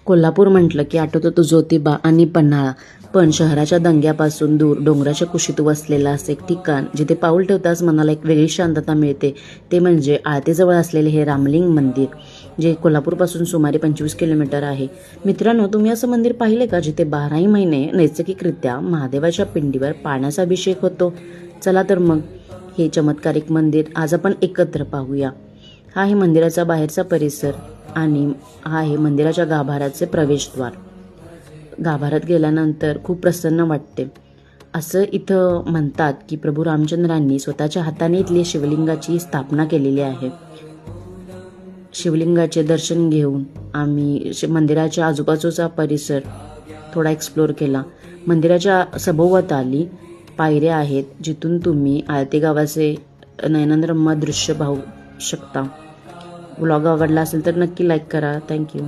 कोल्हापूर म्हटलं की आठवतो तो ज्योतिबा आणि पन्हाळा, पण शहराच्या दंग्यापासून दूर डोंगराच्या कुशीत वसलेलं असं एक ठिकाण जिथे पाऊल ठेवताच मनाला एक वेगळी शांतता मिळते, ते म्हणजे आळतेजवळ असलेले हे रामलिंग मंदिर, जे कोल्हापूरपासून सुमारे 25 किलोमीटर आहे. मित्रांनो, तुम्ही असं मंदिर पाहिले का जिथे 12ही महिने नैसर्गिकरित्या महादेवाच्या पिंडीवर पाण्याचा अभिषेक होतो? चला तर मग हे चमत्कारिक मंदिर आज आपण एकत्र पाहूया. हा आहे मंदिराचा बाहेरचा परिसर आणि हा आहे मंदिराच्या गाभाऱ्याचे प्रवेशद्वार. गाभाऱ्यात गेल्यानंतर खूप प्रसन्न वाटते. असं इथं म्हणतात की प्रभू रामचंद्रांनी स्वतःच्या हाताने इथली शिवलिंगाची स्थापना केलेली आहे. शिवलिंगाचे दर्शन घेऊन आम्ही मंदिराच्या आजूबाजूचा परिसर थोडा एक्सप्लोर केला. मंदिराच्या सभोवताली पायऱ्या आहेत, जिथून तुम्ही आळते गावाचे नयनरम्य दृश्य पाहू शकता. व्लॉग आवडला असेल तर नक्की लाईक करा. थँक्यू.